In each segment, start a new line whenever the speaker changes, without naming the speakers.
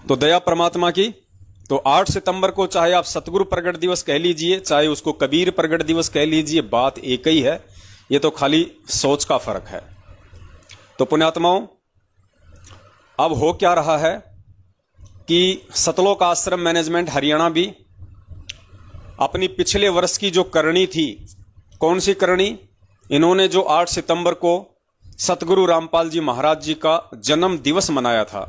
तो दया परमात्मा की। तो 8 सितंबर को चाहे आप सतगुरु प्रगट दिवस कह लीजिए, चाहे उसको कबीर प्रगट दिवस कह लीजिए, बात एक ही है। ये तो खाली सोच का फर्क है। तो पुण्यात्माओं, अब हो क्या रहा है कि सतलोक आश्रम मैनेजमेंट हरियाणा भी अपनी पिछले वर्ष की जो करनी थी, कौन सी करनी, इन्होंने जो 8 सितंबर को सतगुरु रामपाल जी महाराज जी का जन्म दिवस मनाया था,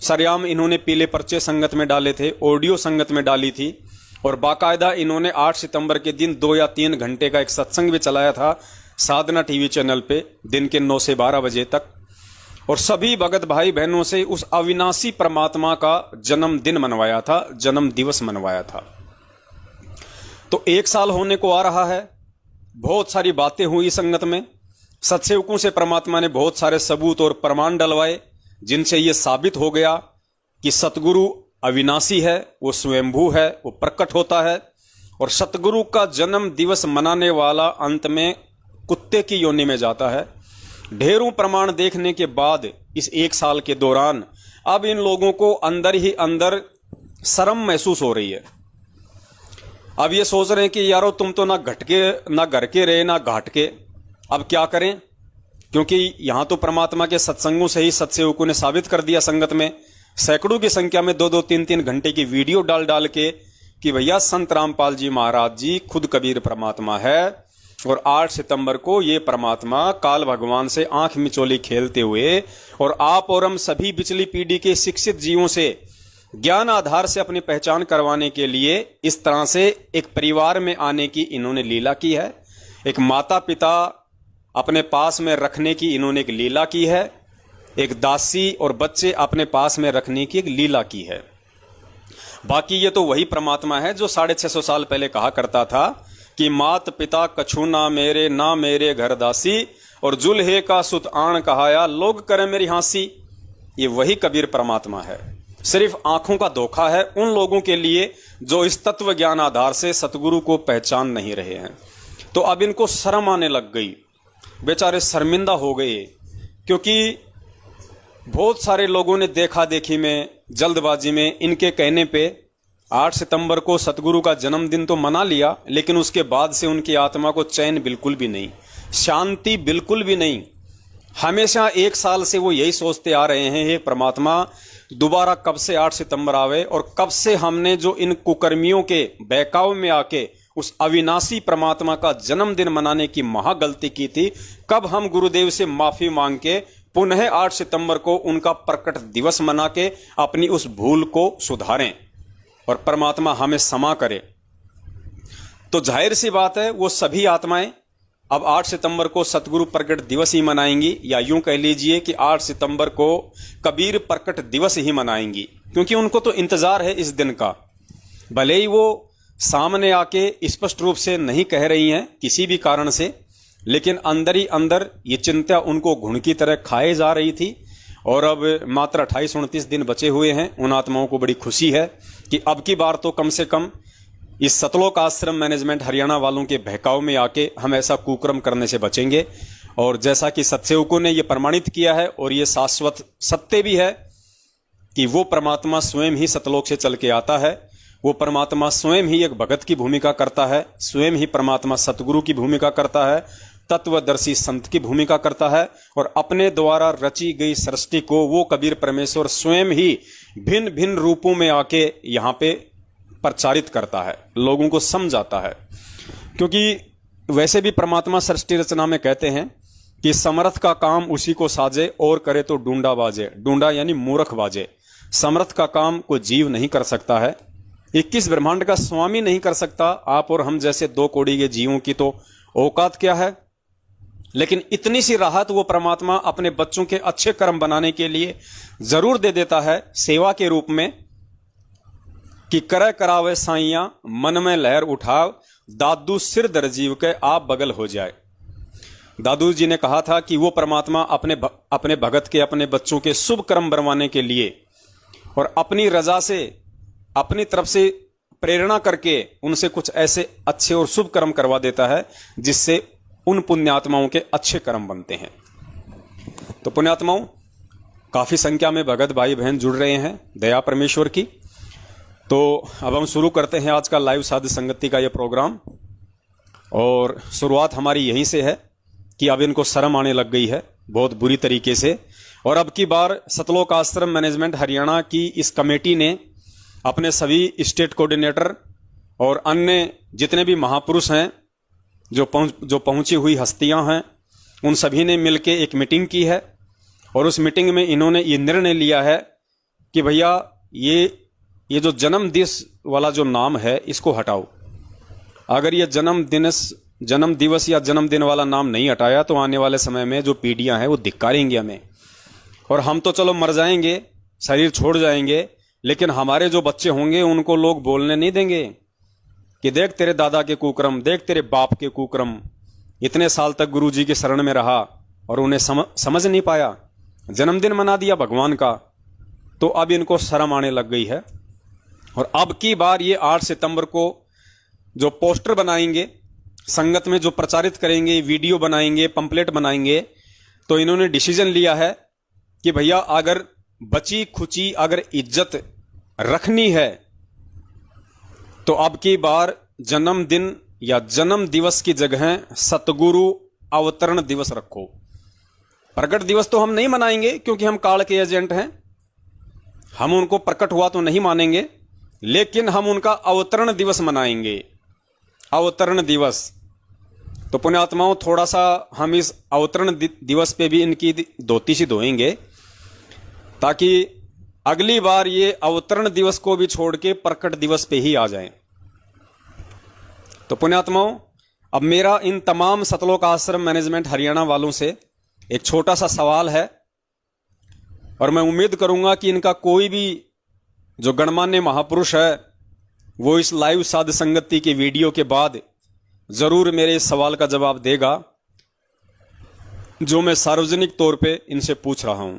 सरयाम इन्होंने पीले पर्चे संगत में डाले थे, ऑडियो संगत में डाली थी, और बाकायदा इन्होंने 8 सितंबर के दिन 2 या 3 घंटे का एक सत्संग भी चलाया था साधना टीवी चैनल पे, दिन के 9 से 12 बजे तक, और सभी भगत भाई बहनों से उस अविनाशी परमात्मा का जन्मदिन मनवाया था, जन्म दिवस मनवाया था। तो 1 साल होने को आ रहा है। बहुत सारी बातें हुई संगत में, सत्सेवकों से परमात्मा ने बहुत सारे सबूत और प्रमाण डलवाए, जिनसे यह साबित हो गया कि सतगुरु अविनाशी है, वो स्वयंभू है, वो प्रकट होता है। और सतगुरु का जन्म दिवस मनाने वाला अंत में कुत्ते की योनि में जाता है। ढेरों प्रमाण देखने के बाद इस 1 साल के दौरान अब इन लोगों को अंदर ही अंदर शर्म महसूस हो रही है। अब ये सोच रहे हैं कि यारो तुम तो ना घटके ना घर के रहे ना घाट के, अब क्या करें, क्योंकि यहां तो परमात्मा के सत्संगों से ही सत्सेवकों ने साबित कर दिया संगत में, सैकड़ों की संख्या में 2-2, 3-3 घंटे की वीडियो डाल डाल के कि भैया संत रामपाल जी महाराज जी खुद कबीर परमात्मा है, और 8 सितंबर को ये परमात्मा काल भगवान से आंख मिचोली खेलते हुए और आप और हम सभी पिछली पीढ़ी के शिक्षित जीवों से ज्ञान आधार से अपनी पहचान करवाने के लिए इस तरह से एक परिवार में आने की इन्होंने लीला की है। एक माता पिता अपने पास में रखने की इन्होंने एक लीला की है, एक दासी और बच्चे अपने पास में रखने की एक लीला की है। बाकी ये तो वही परमात्मा है जो 650 साल पहले कहा करता था कि मात पिता कछु ना मेरे घर दासी, और जुल्हे का सुत आण कहाया लोग करे मेरी हांसी। ये वही कबीर परमात्मा है। सिर्फ आंखों का धोखा है उन लोगों के लिए जो इस तत्व ज्ञान आधार से सतगुरु को पहचान नहीं रहे हैं। तो अब इनको शर्म आने लग गई, बेचारे शर्मिंदा हो गए, क्योंकि बहुत सारे लोगों ने देखा देखी में, जल्दबाजी में इनके कहने पे 8 सितंबर को सतगुरु का जन्मदिन तो मना लिया, लेकिन उसके बाद से उनकी आत्मा को चैन बिल्कुल भी नहीं, शांति बिल्कुल भी नहीं। हमेशा 1 साल से वो यही सोचते आ रहे हैं, हे परमात्मा दोबारा कब से 8 सितंबर आवे, और कब से हमने जो इन कुकर्मियों के बहकाव में आके उस अविनाशी परमात्मा का जन्मदिन मनाने की महागलती की थी, कब हम गुरुदेव से माफी मांग के पुनः 8 सितंबर को उनका प्रकट दिवस मना के अपनी उस भूल को सुधारें और परमात्मा हमें क्षमा करे। तो जाहिर सी बात है वो सभी आत्माएं अब 8 सितंबर को सतगुरु प्रकट दिवस ही मनाएंगी, या यूं कह लीजिए कि 8 सितंबर को कबीर प्रकट दिवस ही मनाएंगी, क्योंकि उनको तो इंतजार है इस दिन का। भले ही वो सामने आके स्पष्ट रूप से नहीं कह रही हैं किसी भी कारण से, लेकिन अंदर ही अंदर ये चिंता उनको घुन की तरह खाए जा रही थी। और अब मात्र 28-29 दिन बचे हुए हैं। उन आत्माओं को बड़ी खुशी है कि अब की बार तो कम से कम इस सतलोक आश्रम मैनेजमेंट हरियाणा वालों के बहकाव में आके हम ऐसा कुकर्म करने से बचेंगे। और जैसा कि सत्सेवकों ने यह प्रमाणित किया है, और ये शाश्वत सत्य भी है कि वो परमात्मा स्वयं ही सतलोक से चल के आता है, वो परमात्मा स्वयं ही एक भगत की भूमिका करता है, स्वयं ही परमात्मा सतगुरु की भूमिका करता है, तत्वदर्शी संत की भूमिका करता है, और अपने द्वारा रची गई सृष्टि को वो कबीर परमेश्वर स्वयं ही भिन्न भिन्न रूपों में आके यहाँ पे प्रचारित करता है, लोगों को समझाता है। क्योंकि वैसे भी परमात्मा सृष्टि रचना में कहते हैं कि समर्थ का काम उसी को साजे, और करे तो डूंडा बाजे। डूंडा यानी मूर्ख बाजे। समर्थ का काम कोई जीव नहीं कर सकता है, 21 ब्रह्मांड का स्वामी नहीं कर सकता। आप और हम जैसे 2 कौड़ी के जीवों की तो औकात क्या है। लेकिन इतनी सी राहत वो परमात्मा अपने बच्चों के अच्छे कर्म बनाने के लिए जरूर दे देता है, सेवा के रूप में, कि करे करावे साइया मन में लहर उठाव, दादू सिर दरजीव के आप बगल हो जाए। दादू जी ने कहा था कि वो परमात्मा अपने भगत के, अपने बच्चों के शुभ कर्म बनवाने के लिए और अपनी रजा से, अपनी तरफ से प्रेरणा करके उनसे कुछ ऐसे अच्छे और शुभ कर्म करवा देता है जिससे उन पुण्यात्माओं के अच्छे कर्म बनते हैं। तो पुण्यात्माओं, काफ़ी संख्या में भगत भाई बहन जुड़ रहे हैं दया परमेश्वर की। तो अब हम शुरू करते हैं आज का लाइव साध संगति का ये प्रोग्राम। और शुरुआत हमारी यहीं से है कि अब इनको शर्म आने लग गई है बहुत बुरी तरीके से। और अब की बार सतलोक आश्रम मैनेजमेंट हरियाणा की इस कमेटी ने अपने सभी स्टेट कोऑर्डिनेटर और अन्य जितने भी महापुरुष हैं, जो पहुंची हुई हस्तियां हैं, उन सभी ने मिलकर एक मीटिंग की है। और उस मीटिंग में इन्होंने ये निर्णय लिया है कि भैया ये जो जन्म दिवस वाला जो नाम है इसको हटाओ। अगर ये जन्म दिवस या जन्मदिन वाला नाम नहीं हटाया तो आने वाले समय में जो पीढ़ियां हैं वो धिक्कारेंगी हमें। और हम तो चलो मर जाएंगे, शरीर छोड़ जाएंगे, लेकिन हमारे जो बच्चे होंगे उनको लोग बोलने नहीं देंगे कि देख तेरे दादा के कुकर्म, देख तेरे बाप के कुकर्म, इतने साल तक गुरुजी के शरण में रहा और उन्हें समझ नहीं पाया, जन्मदिन मना दिया भगवान का। तो अब इनको शर्म आने लग गई है। और अब की बार ये 8 सितंबर को जो पोस्टर बनाएंगे, संगत में जो प्रचारित करेंगे, वीडियो बनाएंगे, पंपलेट बनाएंगे, तो इन्होंने डिसीजन लिया है कि भैया अगर बची खुची अगर इज्जत रखनी है तो अब की बार जन्मदिन या जन्म दिवस की जगह सतगुरु अवतरण दिवस रखो। प्रकट दिवस तो हम नहीं मनाएंगे क्योंकि हम काल के एजेंट हैं, हम उनको प्रकट हुआ तो नहीं मानेंगे, लेकिन हम उनका अवतरण दिवस मनाएंगे। अवतरण दिवस तो पुण्यात्माओं थोड़ा सा हम इस अवतरण दिवस पे भी इनकी धोती सी धोएंगे ताकि अगली बार ये अवतरण दिवस को भी छोड़ के प्रकट दिवस पे ही आ जाएं। तो पुण्यात्माओं, अब मेरा इन तमाम सतलोक आश्रम मैनेजमेंट हरियाणा वालों से एक छोटा सा सवाल है और मैं उम्मीद करूंगा कि इनका कोई भी जो गणमान्य महापुरुष है वो इस लाइव साध संगति के वीडियो के बाद जरूर मेरे इस सवाल का जवाब देगा जो मैं सार्वजनिक तौर पे इनसे पूछ रहा हूं।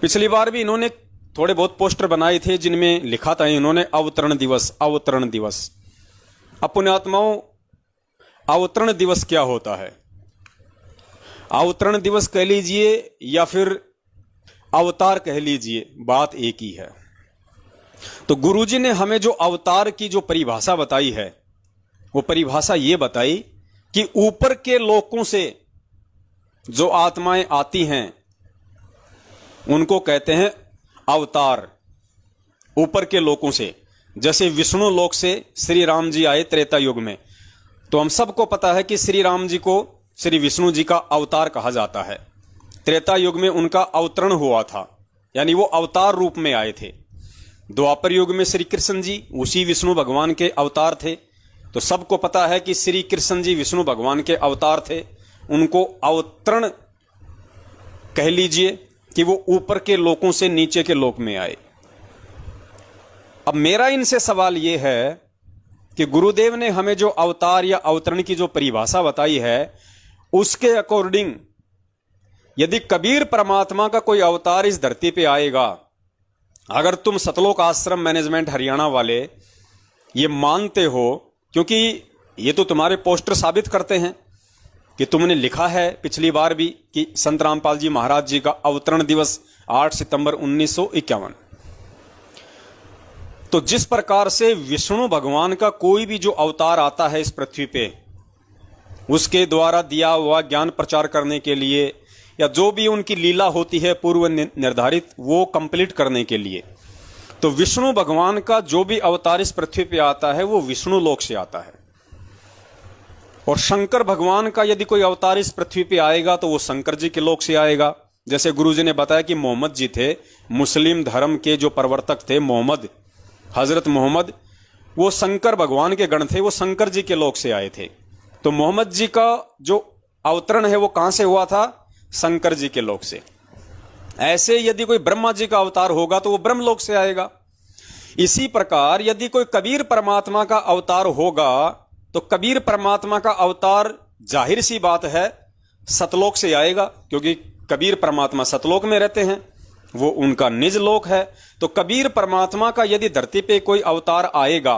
पिछली बार भी इन्होंने थोड़े बहुत पोस्टर बनाए थे जिनमें लिखा था इन्होंने अवतरण दिवस, अवतरण दिवस। अब पुण्यात्माओं, अवतरण दिवस क्या होता है? अवतरण दिवस कह लीजिए या फिर अवतार कह लीजिए, बात एक ही है। तो गुरुजी ने हमें जो अवतार की जो परिभाषा बताई है वो परिभाषा ये बताई कि ऊपर के लोकों से जो आत्माएं आती हैं उनको कहते हैं अवतार। ऊपर के लोकों से, जैसे विष्णु लोक से श्री राम जी आए त्रेता युग में, तो हम सबको पता है कि श्री राम जी को श्री विष्णु जी का अवतार कहा जाता है। त्रेता युग में उनका अवतरण हुआ था, यानी वो अवतार रूप में आए थे। द्वापर युग में श्री कृष्ण जी उसी विष्णु भगवान के अवतार थे। तो सबको पता है कि श्री कृष्ण जी विष्णु भगवान के अवतार थे, उनको अवतरण कह लीजिए कि वो ऊपर के लोकों से नीचे के लोक में आए। अब मेरा इनसे सवाल यह है कि गुरुदेव ने हमें जो अवतार या अवतरण की जो परिभाषा बताई है उसके अकॉर्डिंग यदि कबीर परमात्मा का कोई अवतार इस धरती पे आएगा, अगर तुम सतलोक आश्रम मैनेजमेंट हरियाणा वाले ये मानते हो, क्योंकि ये तो तुम्हारे पोस्टर साबित करते हैं कि तुमने लिखा है पिछली बार भी कि संत रामपाल जी महाराज जी का अवतरण दिवस 8 सितंबर 1951। तो जिस प्रकार से विष्णु भगवान का कोई भी जो अवतार आता है इस पृथ्वी पे, उसके द्वारा दिया हुआ ज्ञान प्रचार करने के लिए या जो भी उनकी लीला होती है पूर्व निर्धारित, वो कंप्लीट करने के लिए, तो विष्णु भगवान का जो भी अवतार इस पृथ्वी पे आता है वो विष्णु लोक से आता है। और शंकर भगवान का यदि कोई अवतार इस पृथ्वी पे आएगा तो वो शंकर जी के लोक से आएगा। जैसे गुरुजी ने बताया कि मोहम्मद जी थे, मुस्लिम धर्म के जो प्रवर्तक थे, मोहम्मद, हजरत मोहम्मद, वो शंकर भगवान के गण थे, वो शंकर जी के लोक से आए थे। तो मोहम्मद जी का जो अवतरण है वो कहां से हुआ था? शंकर जी के लोक से। ऐसे यदि कोई ब्रह्मा जी का अवतार होगा तो वो ब्रह्मलोक से आएगा। इसी प्रकार यदि कोई कबीर परमात्मा का अवतार होगा तो कबीर परमात्मा का अवतार जाहिर सी बात है सतलोक से आएगा, क्योंकि कबीर परमात्मा सतलोक में रहते हैं, वो उनका निज लोक है। तो कबीर परमात्मा का यदि धरती पे कोई अवतार आएगा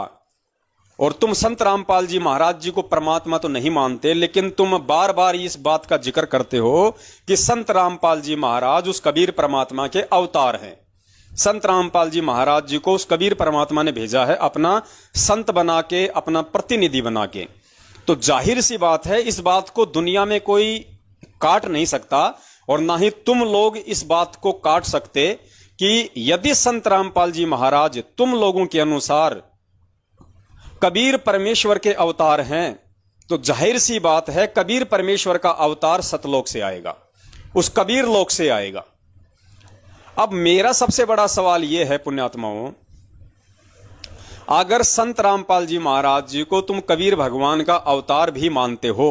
और तुम संत रामपाल जी महाराज जी को परमात्मा तो नहीं मानते, लेकिन तुम बार बार इस बात का जिक्र करते हो कि संत रामपाल जी महाराज उस कबीर परमात्मा के अवतार हैं। संत रामपाल जी महाराज जी को उस कबीर परमात्मा ने भेजा है अपना संत बना के, अपना प्रतिनिधि बना के। तो जाहिर सी बात है, इस बात को दुनिया में कोई काट नहीं सकता और ना ही तुम लोग इस बात को काट सकते कि यदि संत रामपाल जी महाराज तुम लोगों के अनुसार कबीर परमेश्वर के अवतार हैं, तो जाहिर सी बात है कबीर परमेश्वर का अवतार सतलोक से आएगा, उस कबीर लोक से आएगा। अब मेरा सबसे बड़ा सवाल यह है पुण्यात्माओं, अगर संत रामपाल जी महाराज जी को तुम कबीर भगवान का अवतार भी मानते हो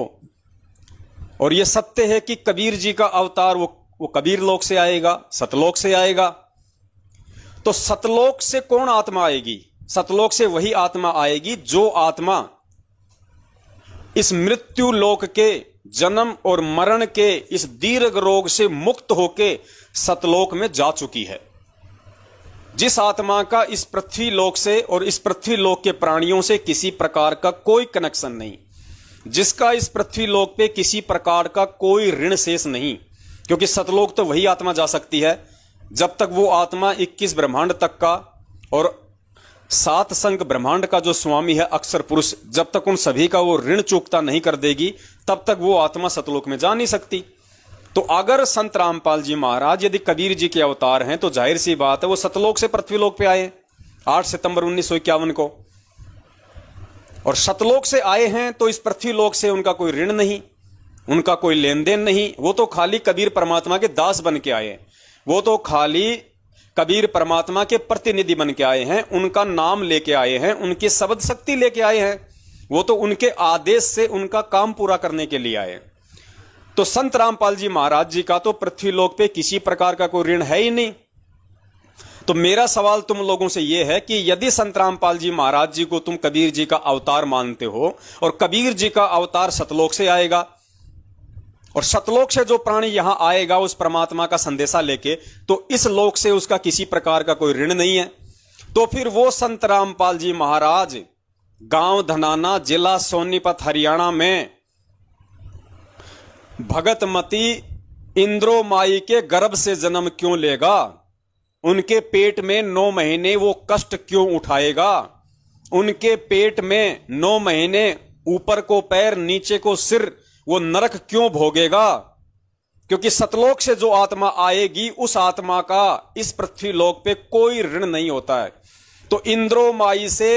और यह सत्य है कि कबीर जी का अवतार वो कबीर लोक से आएगा, सतलोक से आएगा, तो सतलोक से कौन आत्मा आएगी? सतलोक से वही आत्मा आएगी जो आत्मा इस मृत्यु लोक के जन्म और मरण के इस दीर्घ रोग से मुक्त होके सतलोक में जा चुकी है। जिस आत्मा का इस पृथ्वी लोक से और इस पृथ्वी लोक के प्राणियों से किसी प्रकार का कोई कनेक्शन नहीं, जिसका इस पृथ्वी लोक पे किसी प्रकार का कोई ऋण शेष नहीं, क्योंकि सतलोक तो वही आत्मा जा सकती है जब तक वो आत्मा 21 ब्रह्मांड तक का और 7 संख्य ब्रह्मांड का जो स्वामी है अक्षर पुरुष, जब तक उन सभी का वो ऋण चुकता नहीं कर देगी तब तक वो आत्मा सतलोक में जा नहीं सकती। तो अगर संत रामपाल जी महाराज यदि कबीर जी के अवतार हैं तो जाहिर सी बात है वो सतलोक से पृथ्वीलोक पे आए 8 सितंबर 1951 को, और सतलोक से आए हैं तो इस पृथ्वीलोक से उनका कोई ऋण नहीं, उनका कोई लेन देन नहीं, वो तो खाली कबीर परमात्मा के दास बन के आए हैं, वो तो खाली कबीर परमात्मा के प्रतिनिधि बन के आए हैं, उनका नाम लेके आए हैं, उनकी शब्द शक्ति लेके आए हैं, वो तो उनके आदेश से उनका काम पूरा करने के लिए आए। तो संत रामपाल जी महाराज जी का तो पृथ्वीलोक पे किसी प्रकार का कोई ऋण है ही नहीं। तो मेरा सवाल तुम लोगों से यह है कि यदि संत रामपाल जी महाराज जी को तुम कबीर जी का अवतार मानते हो और कबीर जी का अवतार सतलोक से आएगा और सतलोक से जो प्राणी यहां आएगा उस परमात्मा का संदेशा लेके, तो इस लोक से उसका किसी प्रकार का कोई ऋण नहीं है, तो फिर वो संत रामपाल जी महाराज गांव धनाना, जिला सोनीपत, हरियाणा में भगतमती इंद्रो माई के गर्भ से जन्म क्यों लेगा? उनके पेट में 9 महीने वो कष्ट क्यों उठाएगा? उनके पेट में 9 महीने ऊपर को पैर नीचे को सिर वो नरक क्यों भोगेगा? क्योंकि सतलोक से जो आत्मा आएगी उस आत्मा का इस पृथ्वी लोक पे कोई ऋण नहीं होता है। तो इंद्रो माई से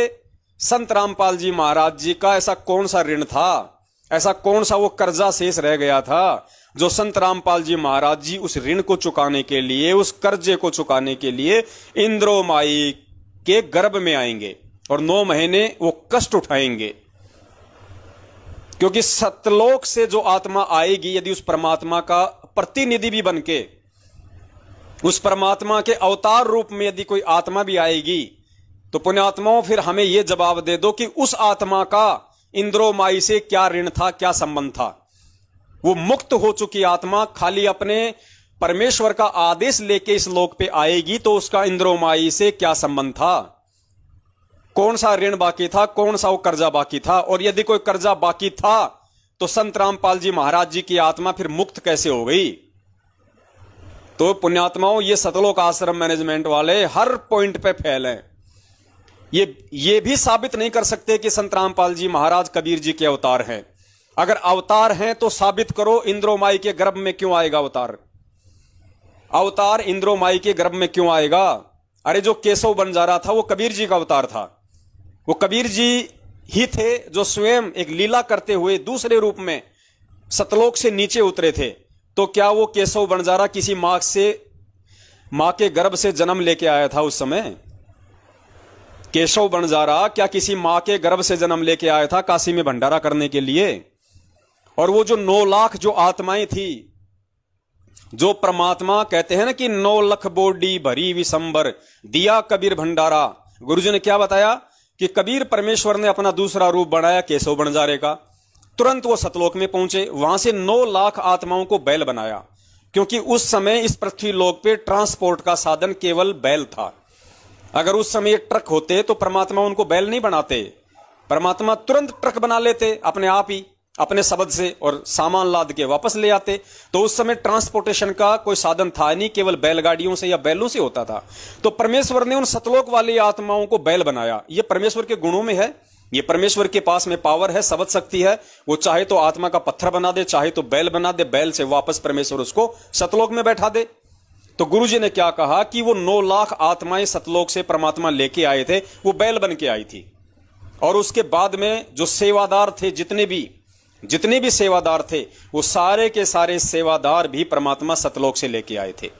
संत रामपाल जी महाराज जी का ऐसा कौन सा ऋण था, ऐसा कौन सा वो कर्जा शेष रह गया था जो संत रामपाल जी महाराज जी उस ऋण को चुकाने के लिए, उस कर्जे को चुकाने के लिए इंद्रो माई के गर्भ में आएंगे और 9 महीने वो कष्ट उठाएंगे। क्योंकि सतलोक से जो आत्मा आएगी यदि उस परमात्मा का प्रतिनिधि भी बनके, उस परमात्मा के अवतार रूप में यदि कोई आत्मा भी आएगी, तो पुण्यात्माओं फिर हमें यह जवाब दे दो कि उस आत्मा का इंद्रो माई से क्या ऋण था, क्या संबंध था? वो मुक्त हो चुकी आत्मा खाली अपने परमेश्वर का आदेश लेके इस लोक पे आएगी, तो उसका इंद्रो माई से क्या संबंध था? कौन सा ऋण बाकी था, कौन सा वो कर्जा बाकी था? और यदि कोई कर्जा बाकी था तो संत रामपाल जी महाराज जी की आत्मा फिर मुक्त कैसे हो गई? तो पुण्यात्माओं, ये सतलोक आश्रम मैनेजमेंट वाले हर पॉइंट पे फेल हैं। ये भी साबित नहीं कर सकते कि संत रामपाल जी महाराज कबीर जी के अवतार हैं। अगर अवतार हैं तो साबित करो इंद्रो माई के गर्भ में क्यों आएगा अवतार? अवतार इंद्रो माई के गर्भ में क्यों आएगा? अरे जो केशव बंजारा था वो कबीर जी का अवतार था, वो कबीर जी ही थे जो स्वयं एक लीला करते हुए दूसरे रूप में सतलोक से नीचे उतरे थे। तो क्या वो केशव बंजारा किसी मां के गर्भ से जन्म लेके आया था उस समय? केशव बंजारा क्या किसी मां के गर्भ से जन्म लेके आया था काशी में भंडारा करने के लिए? और वो जो 9 लाख जो आत्माएं थी, जो परमात्मा कहते हैं ना कि 9 लाख बोडी भरी विशंबर दिया कबीर भंडारा, गुरुजी ने क्या बताया कि कबीर परमेश्वर ने अपना दूसरा रूप बनाया केशव बंजारे का, तुरंत वो सतलोक में पहुंचे, वहां से 9 लाख आत्माओं को बैल बनाया, क्योंकि उस समय इस पृथ्वी लोक पे ट्रांसपोर्ट का साधन केवल बैल था। अगर उस समय ट्रक होते तो परमात्मा उनको बैल नहीं बनाते, परमात्मा तुरंत ट्रक बना लेते अपने आप ही, अपने शब्द से, और सामान लाद के वापस ले आते। तो उस समय ट्रांसपोर्टेशन का कोई साधन था नहीं, केवल बैलगाड़ियों से या बैलों से होता था। तो परमेश्वर ने उन सतलोक वाली आत्माओं को बैल बनाया। ये परमेश्वर के गुणों में है, ये परमेश्वर के पास में पावर है, शब्द शक्ति है। वो चाहे तो आत्मा का पत्थर बना दे, चाहे तो बैल बना दे, बैल से वापस परमेश्वर उसको सतलोक में बैठा दे। तो गुरुजी ने क्या कहा कि वो 9 लाख आत्माएं सतलोक से परमात्मा लेके आए थे, वो बैल बन के आई थी। और उसके बाद में जो सेवादार थे, जितने भी सेवादार थे, वो सारे के सारे सेवादार भी परमात्मा सतलोक से लेके आए थे।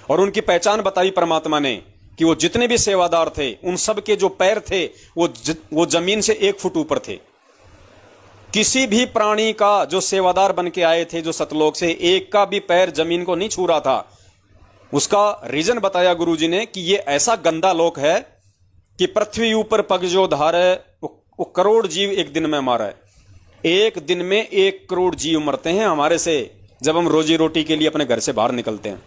और उनकी पहचान बताई परमात्मा ने कि वो जितने भी सेवादार थे, उन सब के जो पैर थे वो जमीन से 1 फुट ऊपर थे। किसी भी प्राणी का जो सेवादार बन के आए थे जो सतलोक से, एक का भी पैर जमीन को नहीं छू रहा था। उसका रीजन बताया गुरुजी ने कि ये ऐसा गंदा लोक है कि पृथ्वी ऊपर पग जो धारे वो करोड़ जीव एक दिन में मारा है। एक दिन में 1 करोड़ जीव मरते हैं हमारे से, जब हम रोजी रोटी के लिए अपने घर से बाहर निकलते हैं।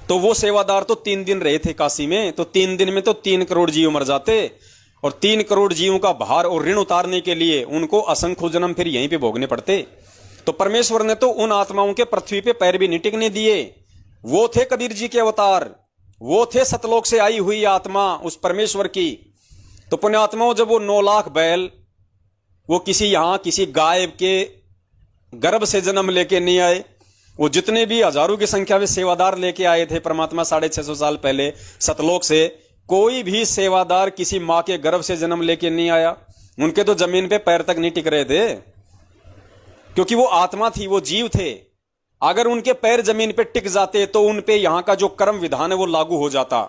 तो वो सेवादार तो 3 दिन रहे थे काशी में, तो 3 दिन में तो 3 करोड़ जीव मर जाते। और 3 करोड़ जीवों का भार और ऋण उतारने के लिए उनको असंख्य जन्म फिर यहीं पे भोगने पड़ते। तो परमेश्वर ने तो उन आत्माओं के पृथ्वी पे पैर भी नहीं टिकने दिए। वो थे कबीर जी के अवतार, वो थे सतलोक से आई हुई आत्मा उस परमेश्वर की। तो पुण्यात्माओं, जब वो 9 लाख बैल वो किसी गाय के गर्भ से जन्म लेके नहीं आए, वो जितने भी हजारों की संख्या में सेवादार लेके आए थे परमात्मा 650 साल पहले सतलोक से, कोई भी सेवादार किसी मां के गर्भ से जन्म लेके नहीं आया। उनके तो जमीन पे पैर तक नहीं टिक रहे थे, क्योंकि वो आत्मा थी, वो जीव थे। अगर उनके पैर जमीन पे टिक जाते तो उन पे यहां का जो कर्म विधान है वो लागू हो जाता।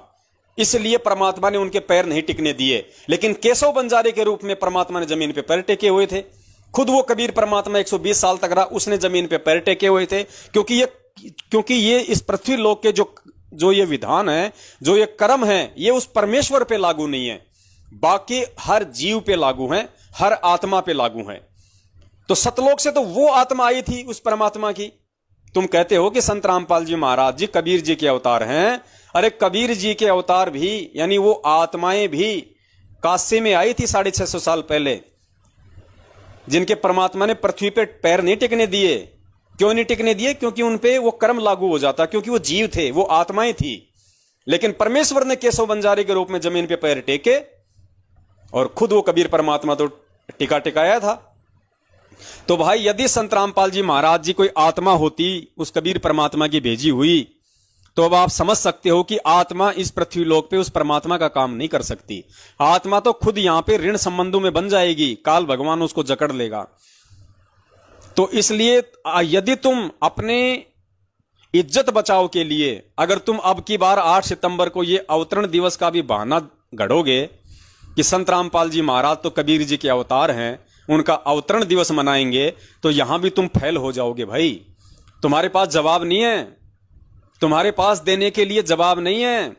इसलिए परमात्मा ने उनके पैर नहीं टिकने दिए। लेकिन केशव बंजारे के रूप में परमात्मा ने जमीन पे पैर टेके हुए थे। खुद वो कबीर परमात्मा 120 साल तक रहा, उसने जमीन पे पैर टेके हुए थे, क्योंकि ये इस पृथ्वी लोक के जो ये विधान है, जो ये कर्म है, ये उस परमेश्वर पे लागू नहीं है, बाकी हर जीव पे लागू है, हर आत्मा पे लागू है। तो सतलोक से तो वो आत्मा आई थी उस परमात्मा की। तुम कहते हो कि संत रामपाल जी महाराज जी कबीर जी के अवतार हैं। अरे कबीर जी के अवतार भी, यानी वो आत्माएं भी काशी में आई थी 650 साल पहले, जिनके परमात्मा ने पृथ्वी पे पैर नहीं टिकने दिए। क्यों नहीं टिकने दिए? क्योंकि उन पे वो कर्म लागू हो जाता, क्योंकि वो जीव थे, वो आत्माएं थी। लेकिन परमेश्वर ने केशव बंजारे के रूप में जमीन पे पैर टेके, और खुद वो कबीर परमात्मा तो टिकाया था। तो भाई, यदि संत रामपाल जी महाराज जी कोई आत्मा होती उस कबीर परमात्मा की भेजी हुई, तो अब आप समझ सकते हो कि आत्मा इस पृथ्वी लोक पे उस परमात्मा का काम नहीं कर सकती। आत्मा तो खुद यहां पे ऋण संबंधों में बन जाएगी, काल भगवान उसको जकड़ लेगा। तो इसलिए यदि तुम अपने इज्जत बचाव के लिए, अगर तुम अब की बार 8 सितंबर को ये अवतरण दिवस का भी बहाना गढ़ोगे कि संत रामपाल जी महाराज तो कबीर जी के अवतार हैं, उनका अवतरण दिवस मनाएंगे, तो यहां भी तुम फेल हो जाओगे भाई। तुम्हारे पास जवाब नहीं है, तुम्हारे पास देने के लिए जवाब नहीं है।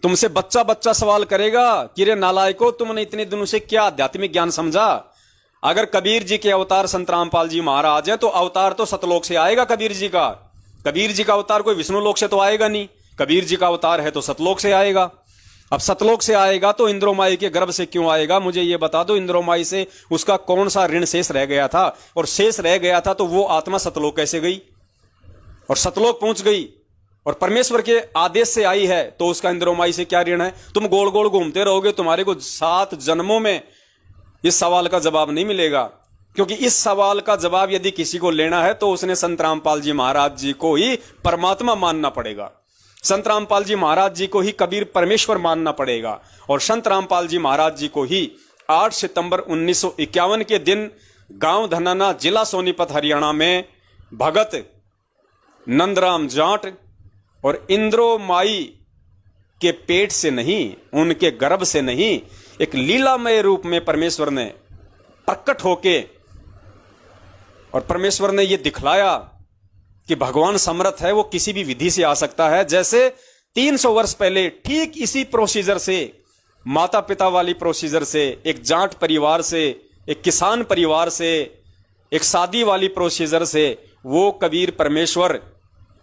तुमसे बच्चा सवाल करेगा कि रे नालायको, तुमने इतने दिनों से क्या आध्यात्मिक ज्ञान समझा? अगर कबीर जी के अवतार संत रामपाल जी महाराज हैं, तो अवतार तो सतलोक से आएगा कबीर जी का। कबीर जी का अवतार कोई विष्णु लोक से तो आएगा नहीं, कबीर जी का अवतार है तो सतलोक से आएगा। अब सतलोक से आएगा तो इंद्रोमाई के गर्भ से क्यों आएगा? मुझे यह बता दो, इंद्रोमाई से उसका कौन सा ऋण शेष रह गया था? और शेष रह गया था तो वो आत्मा सतलोक कैसे गई और सतलोक पहुंच गई और परमेश्वर के आदेश से आई है, तो उसका इंद्रोमाई से क्या ऋण है? तुम गोल गोल घूमते रहोगे, तुम्हारे को 7 जन्मों में इस सवाल का जवाब नहीं मिलेगा। क्योंकि इस सवाल का जवाब यदि किसी को लेना है तो उसने संत रामपाल जी महाराज जी को ही परमात्मा मानना पड़ेगा, संत रामपाल जी महाराज जी को ही कबीर परमेश्वर मानना पड़ेगा, और संत रामपाल जी महाराज जी को ही 8 सितंबर 1951 के दिन गांव धनाना, जिला सोनीपत, हरियाणा में भगत नंदराम जाट और इंद्रोमाई के पेट से नहीं, उनके गर्भ से नहीं, एक लीलामय रूप में परमेश्वर ने प्रकट होके, और परमेश्वर ने यह दिखलाया कि भगवान समर्थ है, वो किसी भी विधि से आ सकता है। जैसे 300 वर्ष पहले ठीक इसी प्रोसीजर से, माता पिता वाली प्रोसीजर से, एक जाट परिवार से, एक किसान परिवार से, एक शादी वाली प्रोसीजर से, वो कबीर परमेश्वर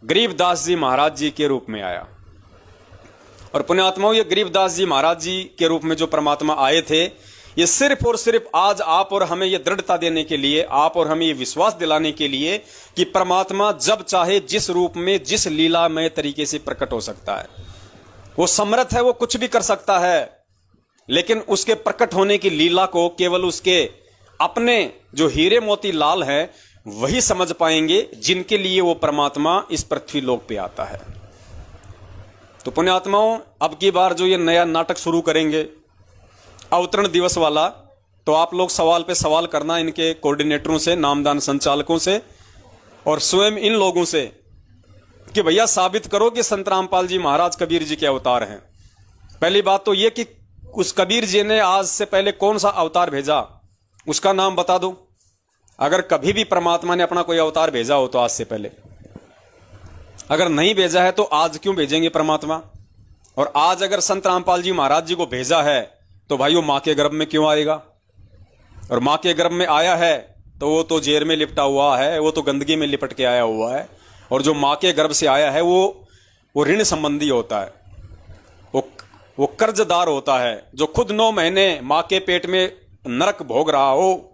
गरीबदास जी महाराज जी के रूप में आया। और पुण्यात्माओं, ये गरीबदास जी महाराज जी के रूप में जो परमात्मा आए थे, ये सिर्फ और सिर्फ आज आप और हमें ये दृढ़ता देने के लिए, आप और हमें ये विश्वास दिलाने के लिए कि परमात्मा जब चाहे जिस रूप में, जिस लीलामय तरीके से प्रकट हो सकता है। वो समर्थ है, वो कुछ भी कर सकता है, लेकिन उसके प्रकट होने की लीला को केवल उसके अपने जो हीरे मोती लाल हैं वही समझ पाएंगे, जिनके लिए वो परमात्मा इस पृथ्वी लोक पे आता है। तो पुण्यात्माओं, अब की बार जो ये नया नाटक शुरू करेंगे अवतरण दिवस वाला, तो आप लोग सवाल पे सवाल करना इनके कोऑर्डिनेटरों से, नामदान संचालकों से और स्वयं इन लोगों से कि भैया साबित करो कि संत रामपाल जी महाराज कबीर जी के अवतार हैं। पहली बात तो ये कि उस कबीर जी ने आज से पहले कौन सा अवतार भेजा, उसका नाम बता दो। अगर कभी भी परमात्मा ने अपना कोई अवतार भेजा हो तो आज से पहले, अगर नहीं भेजा है तो आज क्यों भेजेंगे परमात्मा? और आज अगर संत रामपाल जी महाराज जी को भेजा है तो भाई वो मां के गर्भ में क्यों आएगा? और मां के गर्भ में आया है तो वो तो जेर में लिपटा हुआ है, वो तो गंदगी में लिपट के आया हुआ है। और जो मां के गर्भ से आया है वो ऋण संबंधी होता है, वो कर्जदार होता है, जो खुद 9 महीने मां के पेट में नरक भोग रहा हो,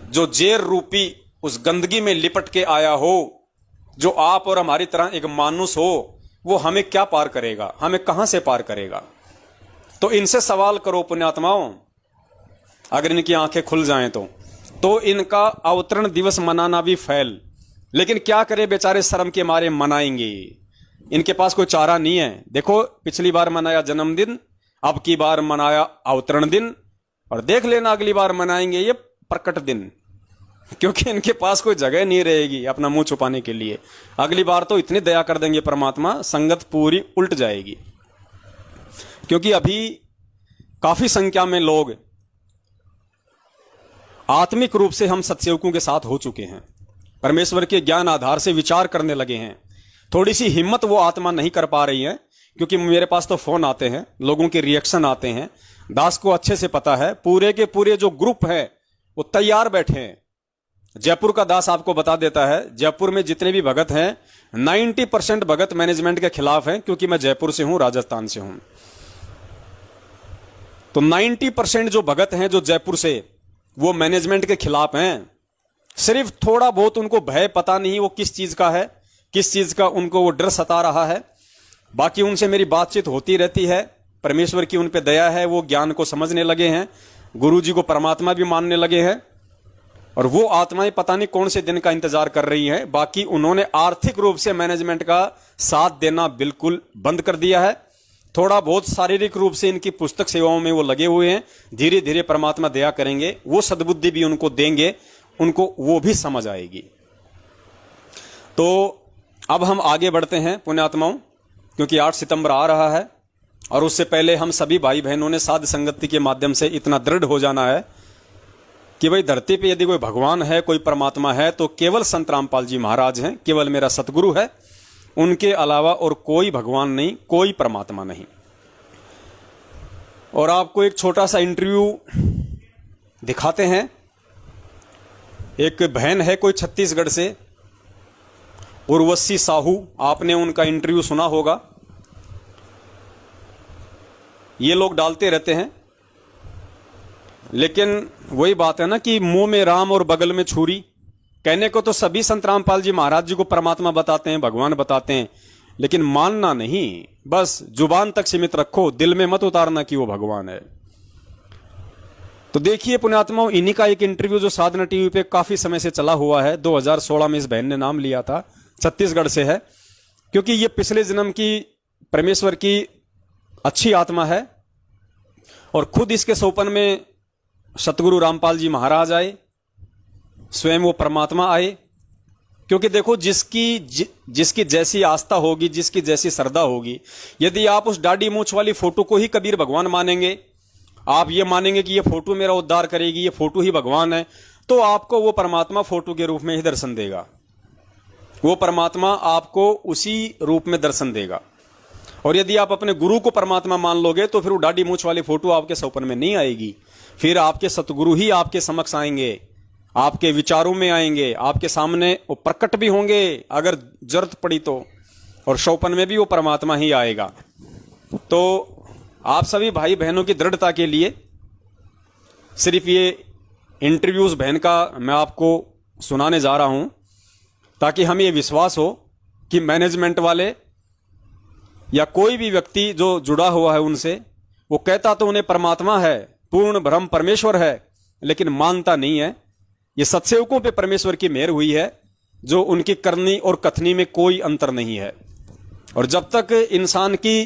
जो जेर रूपी उस गंदगी में लिपट के आया हो, जो आप और हमारी तरह एक मानुस हो, वो हमें क्या पार करेगा? हमें कहां से पार करेगा? तो इनसे सवाल करो पुण्यात्माओं, अगर इनकी आंखें खुल जाएं तो इनका अवतरण दिवस मनाना भी फैल। लेकिन क्या करें बेचारे, शर्म के मारे मनाएंगे, इनके पास कोई चारा नहीं है। देखो, पिछली बार मनाया जन्मदिन, अब की बार मनाया अवतरण दिन, और देख लेना अगली बार मनाएंगे ये प्रकट दिन, क्योंकि इनके पास कोई जगह नहीं रहेगी अपना मुंह छुपाने के लिए। अगली बार तो इतनी दया कर देंगे परमात्मा, संगत पूरी उल्ट जाएगी। क्योंकि अभी काफी संख्या में लोग आत्मिक रूप से हम सत्सेवकों के साथ हो चुके हैं, परमेश्वर के ज्ञान आधार से विचार करने लगे हैं। थोड़ी सी हिम्मत वो आत्मा नहीं कर पा रही है, क्योंकि मेरे पास तो फोन आते हैं, लोगों के रिएक्शन आते हैं। दास को अच्छे से पता है, पूरे के पूरे जो ग्रुप है वो तैयार बैठे हैं। जयपुर का दास आपको बता देता है, जयपुर में जितने भी भगत हैं 90% भगत मैनेजमेंट के खिलाफ हैं, क्योंकि मैं जयपुर से हूं, राजस्थान से हूं। तो 90% जो भगत हैं जो जयपुर से, वो मैनेजमेंट के खिलाफ हैं। सिर्फ थोड़ा बहुत उनको भय पता नहीं वो किस चीज का है, किस चीज का उनको वो डर सता रहा है। बाकी उनसे मेरी बातचीत होती रहती है, परमेश्वर की उन पे दया है, वो ज्ञान को समझने लगे हैं, गुरु जी को परमात्मा भी मानने लगे हैं, और वो आत्माएं पता नहीं कौन से दिन का इंतजार कर रही हैं। बाकी उन्होंने आर्थिक रूप से मैनेजमेंट का साथ देना बिल्कुल बंद कर दिया है। थोड़ा बहुत शारीरिक रूप से इनकी पुस्तक सेवाओं में वो लगे हुए हैं। धीरे धीरे परमात्मा दया करेंगे, वो सद्बुद्धि भी उनको देंगे, उनको वो भी समझ आएगी। तो अब हम आगे बढ़ते हैं पुण्यात्माओं, क्योंकि 8 सितंबर आ रहा है, और उससे पहले हम सभी भाई बहनों ने साध संगति के माध्यम से इतना दृढ़ हो जाना है कि भाई धरती पे यदि कोई भगवान है, कोई परमात्मा है, तो केवल संत रामपाल जी महाराज हैं, केवल मेरा सतगुरु है, उनके अलावा और कोई भगवान नहीं, कोई परमात्मा नहीं। और आपको एक छोटा सा इंटरव्यू दिखाते हैं। एक बहन है कोई छत्तीसगढ़ से, उर्वशी साहू, आपने उनका इंटरव्यू सुना होगा। ये लोग डालते रहते हैं, लेकिन वही बात है ना कि मुंह में राम और बगल में छुरी। कहने को तो सभी संत रामपाल जी महाराज जी को परमात्मा बताते हैं, भगवान बताते हैं, लेकिन मानना नहीं, बस जुबान तक सीमित रखो, दिल में मत उतारना कि वो भगवान है। तो देखिए पुण्यात्माओं, इन्हीं का एक इंटरव्यू जो साधना टीवी पे काफी समय से चला हुआ है, 2016 में इस बहन ने नाम लिया था, छत्तीसगढ़ से है, क्योंकि ये पिछले जन्म की परमेश्वर की अच्छी आत्मा है, और खुद इसके सोपन में सतगुरु रामपाल जी महाराज आए, स्वयं वो परमात्मा आए। क्योंकि देखो, जिसकी जैसी आस्था होगी, जिसकी जैसी श्रद्धा होगी, यदि आप उस दाढ़ी मूंछ वाली फोटो को ही कबीर भगवान मानेंगे, आप ये मानेंगे कि ये फोटो मेरा उद्धार करेगी, ये फोटो ही भगवान है, तो आपको वो परमात्मा फोटो के रूप में ही दर्शन देगा, वो परमात्मा आपको उसी रूप में दर्शन देगा। और यदि आप अपने गुरु को परमात्मा मान लोगे, तो फिर वो दाढ़ी मूंछ वाली फोटो आपके सपन में नहीं आएगी, फिर आपके सतगुरु ही आपके समक्ष आएंगे, आपके विचारों में आएंगे, आपके सामने वो प्रकट भी होंगे अगर जरूरत पड़ी तो, और शौपन में भी वो परमात्मा ही आएगा। तो आप सभी भाई बहनों की दृढ़ता के लिए सिर्फ ये इंटरव्यूज बहन का मैं आपको सुनाने जा रहा हूं ताकि हमें ये विश्वास हो कि मैनेजमेंट वाले या कोई भी व्यक्ति जो जुड़ा हुआ है उनसे, वो कहता तो उन्हें परमात्मा है, पूर्ण ब्रह्म परमेश्वर है, लेकिन मानता नहीं है। ये सत्सेवकों पे परमेश्वर की मेहर हुई है, जो उनकी करनी और कथनी में कोई अंतर नहीं है। और जब तक इंसान की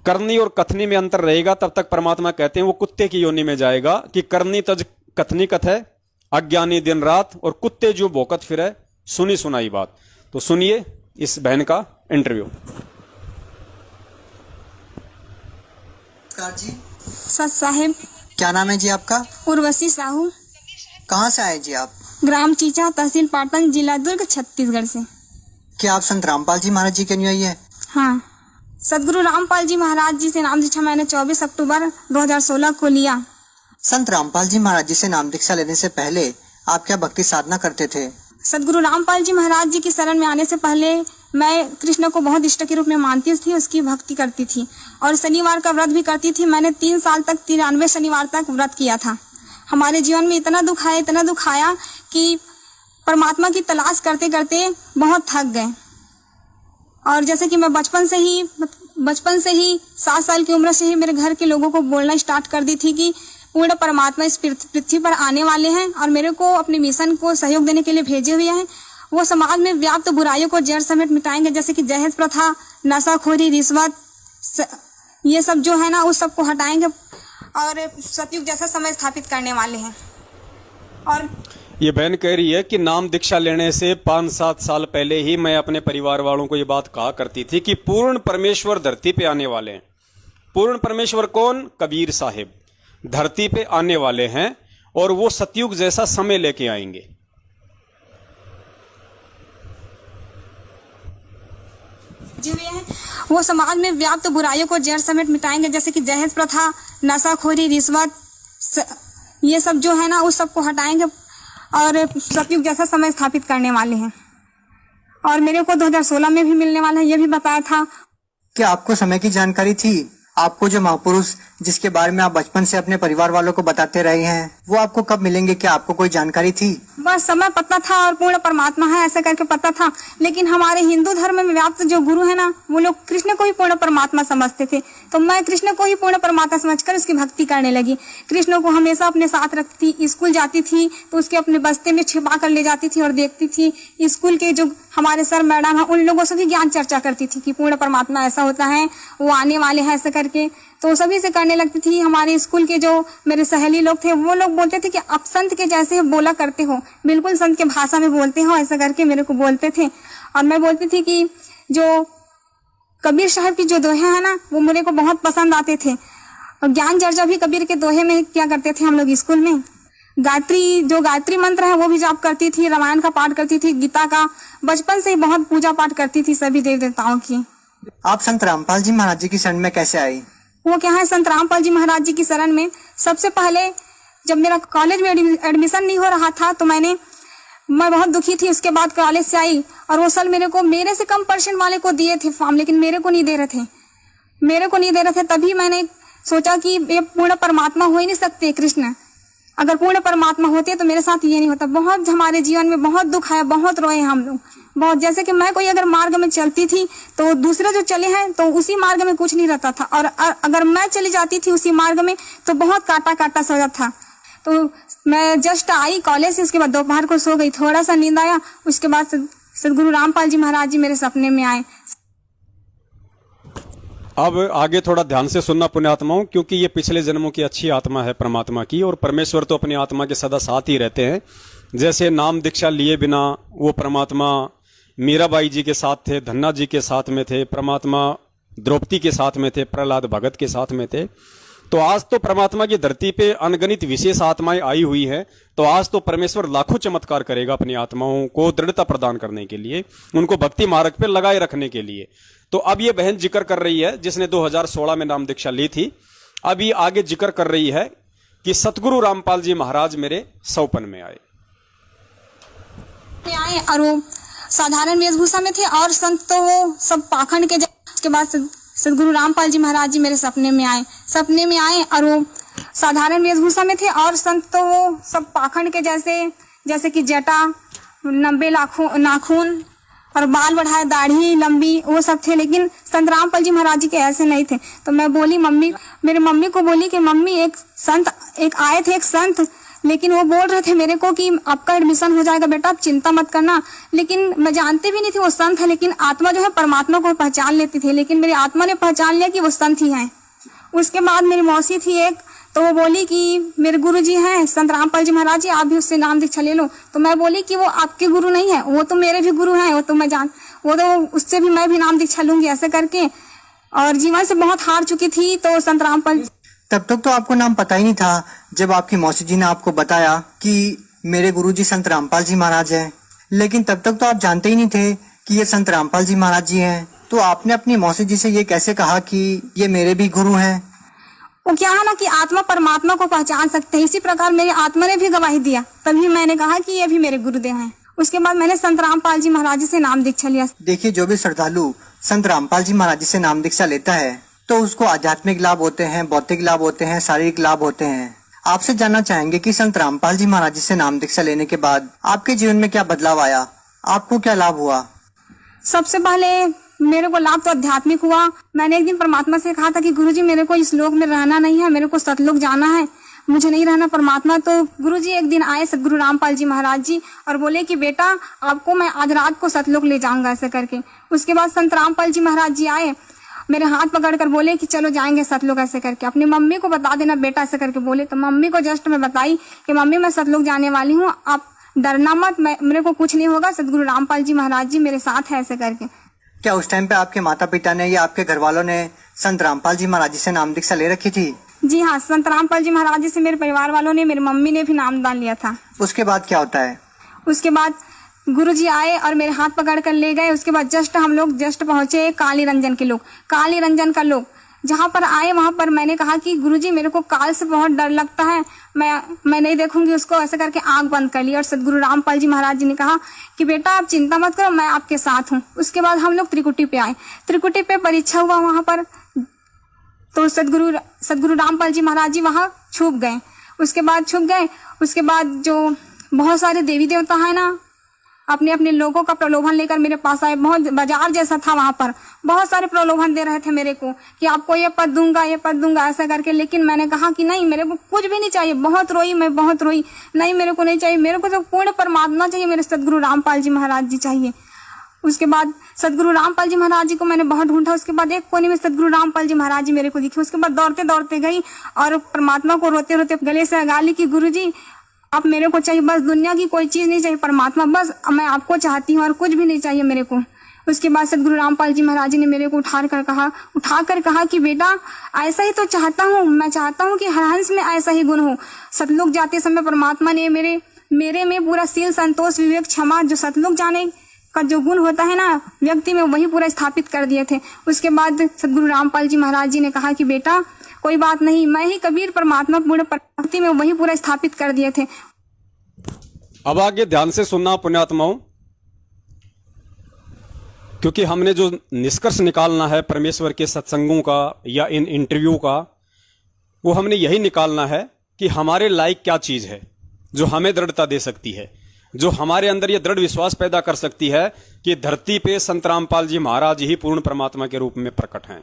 करनी और कथनी में अंतर रहेगा, तब तक परमात्मा कहते हैं वो कुत्ते की योनि में जाएगा कि करनी तज कथनी कथ है, अज्ञानी दिन रात, और कुत्ते जो भौंकत फिरे, सुनी सुनाई बात। तो सुनिए इस बहन का इंटरव्यू।
जी
सच साहेब।
क्या नाम है जी आपका?
उर्वशी साहू।
कहाँ से आए जी आप?
ग्राम चीचा, तहसील पाटन, जिला दुर्ग, छत्तीसगढ़ से।
क्या आप संत रामपाल जी महाराज जी के अनुयायी है?
हाँ, सदगुरु रामपाल जी महाराज जी से नाम दीक्षा मैंने 24 अक्टूबर 2016 को लिया।
संत रामपाल जी महाराज जी से नाम दीक्षा लेने से पहले आप क्या भक्ति साधना करते थे?
सदगुरु रामपाल जी महाराज जी की शरण में आने से पहले मैं कृष्ण को बहुत इष्ट के रूप में मानती थी, उसकी भक्ति करती थी और शनिवार का व्रत भी करती थी। मैंने 3 साल तक 93 शनिवार तक व्रत किया था। हमारे जीवन में इतना दुख आया कि परमात्मा की तलाश करते करते बहुत थक गए। और जैसे कि मैं बचपन से ही 7 साल की उम्र से ही मेरे घर के लोगों को बोलना स्टार्ट कर दी थी कि पूर्ण परमात्मा इस पृथ्वी पर आने वाले हैं और मेरे को अपने मिशन को सहयोग देने के लिए भेजे हुए हैं। वो समाज में व्याप्त बुराइयों को जड़ समेत मिटाएंगे, जैसे कि दहेज प्रथा, नशाखोरी, रिश्वत, ये सब जो है ना, उस सब को हटाएंगे और सतयुग जैसा समय स्थापित करने वाले हैं। और
ये बहन कह रही है कि नाम दीक्षा लेने से 5-7 साल पहले ही मैं अपने परिवार वालों को ये बात कहा करती थी कि पूर्ण परमेश्वर धरती पे आने वाले हैं। पूर्ण परमेश्वर कौन? कबीर साहिब धरती पे आने वाले हैं और वो सतयुग जैसा समय लेके आएंगे।
जो ये है वो समाज में व्याप्त बुराइयों को जड़ समेत मिटाएंगे, जैसे कि दहेज प्रथा, नशाखोरी, रिश्वत, ये सब जो है ना, उस सब को हटाएंगे और सतयुग जैसा समय स्थापित करने वाले हैं। और मेरे को 2016 में भी मिलने वाला है, ये भी बताया था।
क्या आपको समय की जानकारी थी? आपको जो महापुरुष जिसके बारे में आप बचपन से अपने परिवार वालों को बताते रहे हैं, वो आपको कब मिलेंगे? क्या आपको कोई जानकारी थी?
बस समय पता था और पूर्ण परमात्मा है ऐसा करके पता था। लेकिन हमारे हिंदू धर्म में व्याप्त जो गुरु है ना, वो लोग कृष्ण को ही पूर्ण परमात्मा समझते थे। तो मैं कृष्ण को ही पूर्ण परमात्मा समझकर उसकी भक्ति करने लगी। कृष्ण को हमेशा अपने साथ रखती थी। स्कूल जाती थी तो उसके अपने बस्ते में छिपा कर ले जाती थी और देखती थी। स्कूल के जो हमारे सर मैडम है, उन लोगों से भी ज्ञान चर्चा करती थी कि पूर्ण परमात्मा ऐसा होता है, वो आने वाले हैं ऐसा करके। तो सभी से करने लगती थी। हमारे स्कूल के जो मेरे सहेली लोग थे, वो लोग बोलते थे कि आप संत के जैसे बोला करते हो, बिल्कुल संत के भाषा में बोलते हो, ऐसा करके मेरे को बोलते थे। और मैं बोलती थी कि जो कबीर साहब की जो दोहे हैं ना, वो मेरे को बहुत पसंद आते थे। और ज्ञान चर्चा भी कबीर के दोहे में क्या करते थे हम लोग स्कूल में। गायत्री मंत्र है वो भी जाप करती थी, रामायण का पाठ करती थी, गीता का। बचपन से ही बहुत पूजा पाठ करती थी सभी देव देवताओं की।
आप संत रामपाल जी महाराज जी की शरण में कैसे आई?
वो क्या है, संत रामपाल जी महाराज जी की शरण में सबसे पहले जब मेरा कॉलेज में एडमिशन नहीं हो रहा था तो मैं बहुत दुखी थी। उसके बाद कॉलेज से आई और वो साल मेरे से कम परसेंट वाले को दिए थे फॉर्म, लेकिन मेरे को नहीं दे रहे थे। तभी मैंने सोचा कि ये पूर्ण परमात्मा हो ही नहीं सकते कृष्ण। अगर पूर्ण परमात्मा होते तो मेरे साथ ये नहीं होता। बहुत हमारे जीवन में बहुत दुख आया, बहुत रोए हम लोग बहुत। जैसे कि मैं कोई अगर मार्ग में चलती थी तो दूसरे जो चले हैं तो उसी मार्ग में कुछ नहीं रहता था, और अगर मैं चली जाती थी उसी मार्ग में तो बहुत काटा सा था। तो मैं जस्ट आई कॉलेज से, उसके बाद दोपहर को सो गई, थोड़ा सा नींद आया। उसके बाद सदगुरु रामपाल जी महाराज जी मेरे सपने में आए।
अब आगे थोड़ा ध्यान से सुनना पुण्यात्माओं, क्योंकि ये पिछले जन्मों की अच्छी आत्मा है परमात्मा की, और परमेश्वर तो अपनी आत्मा के सदा साथ ही रहते हैं। जैसे नाम दीक्षा लिए बिना वो परमात्मा मीराबाई जी के साथ थे, धन्ना जी के साथ में थे, परमात्मा द्रौपदी के साथ में थे, प्रहलाद भगत के साथ में थे। तो आज तो परमात्मा की धरती पे अनगणित विशेष आत्माएं आई हुई हैं। तो आज तो परमेश्वर लाखों चमत्कार करेगा अपनी आत्माओं को दृढ़ता प्रदान करने के लिए, उनको भक्ति मार्ग पे लगाए रखने के लिए। तो अब ये बहन जिक्र कर रही है जिसने 2016 में नाम दीक्षा ली थी। अब ये आगे जिक्र कर रही है कि सतगुरु रामपाल जी महाराज मेरे सौपन में आए
और वो साधारण वेशभूषा में थे, और संत तो वो सब पाखंड के। उसके बाद सदगुरु रामपाल जी महाराज जी मेरे सपने में आए और वो साधारण वेशभूषा में थे और संत तो वो सब पाखंड के जैसे कि जटा, 90 नाखून और बाल बढ़ाए, दाढ़ी लंबी, वो सब थे। लेकिन संत रामपाल जी महाराज जी के ऐसे नहीं थे। तो मैं बोली मेरी मम्मी को बोली कि मम्मी एक आए थे एक संत, लेकिन वो बोल रहे थे मेरे को कि आपका एडमिशन हो जाएगा बेटा, आप चिंता मत करना। लेकिन मैं जानती भी नहीं थी वो संत है, लेकिन आत्मा जो है परमात्मा को पहचान लेती थी। लेकिन मेरी आत्मा ने पहचान लिया कि वो संत ही हैं। उसके बाद मेरी मौसी थी एक, तो वो बोली कि मेरे गुरु जी हैं संत रामपाल जी महाराज जी, आप भी उससे नाम दीक्षा ले लो। तो मैं बोली कि वो आपके गुरु नहीं है, वो तो मेरे भी गुरु हैं, वो तो उससे भी मैं भी नाम दीक्षा लूंगी ऐसे करके। और जीवन से बहुत हार चुकी थी। तो संत रामपाल,
तब तक तो आपको नाम पता ही नहीं था जब आपकी मौसी जी ने आपको बताया कि मेरे गुरुजी संत रामपाल जी महाराज हैं। लेकिन तब तक तो आप जानते ही नहीं थे कि ये संत रामपाल जी महाराज जी हैं। तो आपने अपनी मौसी जी से ये कैसे कहा कि ये मेरे भी गुरु हैं?
वो क्या है ना कि आत्मा परमात्मा को पहचान सकते हैं, इसी प्रकार मेरी आत्मा ने भी गवाही दिया। तभी मैंने कहा कि ये भी मेरे गुरुदेव हैं। उसके बाद मैंने संत रामपाल जी महाराज जी से नाम दीक्षा लिया।
देखिए, जो भी श्रद्धालु संत रामपाल जी महाराज जी से नाम दीक्षा लेता है तो उसको आध्यात्मिक लाभ होते हैं, भौतिक लाभ होते हैं, शारीरिक लाभ होते हैं। आपसे जानना चाहेंगे कि संत रामपाल जी महाराज जी से नाम दीक्षा लेने के बाद आपके जीवन में क्या बदलाव आया, आपको क्या लाभ हुआ?
सबसे पहले मेरे को लाभ तो आध्यात्मिक हुआ। मैंने एक दिन परमात्मा से कहा था कि गुरुजी मेरे को इस लोक में रहना नहीं है, मेरे को सतलोक जाना है, मुझे नहीं रहना परमात्मा। तो गुरुजी एक दिन आए सदगुरु रामपाल जी महाराज जी और बोले कि बेटा आपको मैं आज रात को सतलोक ले जाऊंगा ऐसे करके। उसके बाद संत रामपाल जी महाराज जी आए, मेरे हाथ पकड़कर बोले कि चलो जाएंगे सतलोक ऐसे करके, अपनी मम्मी को बता देना बेटा ऐसे करके बोले। तो मम्मी को जस्ट मैं बताई कि मम्मी मैं सतलोक जाने वाली हूँ, आप डरना मत, मेरे को कुछ नहीं होगा, सदगुरु रामपाल जी महाराज जी मेरे साथ है ऐसे करके।
क्या उस टाइम पे आपके माता पिता ने या आपके घर वालों ने संत रामपाल जी महाराज जी से नाम दीक्षा ले रखी थी?
जी हाँ, संत रामपाल जी महाराज जी से मेरे परिवार वालों ने, मेरी मम्मी ने भी नामदान लिया था।
उसके बाद क्या होता है?
उसके बाद गुरुजी आए और मेरे हाथ पकड़ कर ले गए। उसके बाद हम लोग पहुंचे काली रंजन का लोग जहाँ पर आए, वहां पर मैंने कहा कि गुरुजी मेरे को काल से बहुत डर लगता है, मैं नहीं देखूंगी उसको ऐसे करके आंख बंद कर ली। और सदगुरु रामपाल जी महाराज जी ने कहा कि बेटा आप चिंता मत करो, मैं आपके साथ हूँ। उसके बाद हम लोग त्रिकुटी पे आए, त्रिकुटी पे परीक्षा हुआ वहां पर। तो सदगुरु रामपाल जी महाराज जी वहां छुप गए। उसके बाद जो बहुत सारे देवी देवता है ना, अपने अपने लोगों का प्रलोभन लेकर मेरे पास आए। बहुत बाजार जैसा था, वहां पर बहुत सारे प्रलोभन दे रहे थे मेरे को कि आपको ये पद दूंगा ऐसा करके। लेकिन मैंने कहा कि नहीं, मेरे को कुछ भी नहीं चाहिए। मैं बहुत रोई, नहीं मेरे को नहीं चाहिए, मेरे को तो पूर्ण परमात्मा चाहिए, मेरे सदगुरु रामपाल जी महाराज जी चाहिए। उसके बाद सदगुरु रामपाल जी महाराज जी को मैंने बहुत ढूंढा। उसके बाद एक कोने में सदगुरु रामपाल जी महाराज जी मेरे को दिखे। उसके बाद दौड़ते दौड़ते गई और परमात्मा को रोते रोते गले से लगा ली कि गुरुजी आप मेरे को चाहिए, बस दुनिया की कोई चीज नहीं चाहिए, परमात्मा बस मैं आपको चाहती हूँ और कुछ भी नहीं चाहिए मेरे को। उसके बाद सदगुरु रामपाल जी महाराज जी ने मेरे को उठाकर कहा कि बेटा ऐसा ही तो चाहता हूँ, मैं चाहता हूँ कि हर हंस में ऐसा ही गुण हो। सतलोक जाते समय परमात्मा ने मेरे में पूरा शील, संतोष, विवेक, क्षमा, जो सतलोक जाने का जो गुण होता है ना व्यक्ति में, वही पूरा स्थापित कर दिए थे। उसके बाद सदगुरु रामपाल जी महाराज जी ने कहा कि बेटा कोई बात नहीं, मैं ही कबीर परमात्मा पूर्ण भक्ति में वही पूरा स्थापित कर दिए थे।
अब आगे ध्यान से सुनना पुण्यात्माओं, क्योंकि हमने जो निष्कर्ष निकालना है परमेश्वर के सत्संगों का या इन इंटरव्यू का, वो हमने यही निकालना है कि हमारे लायक क्या चीज है जो हमें दृढ़ता दे सकती है, जो हमारे अंदर यह दृढ़ विश्वास पैदा कर सकती है कि धरती पे संत रामपाल जी महाराज ही पूर्ण परमात्मा के रूप में प्रकट हैं।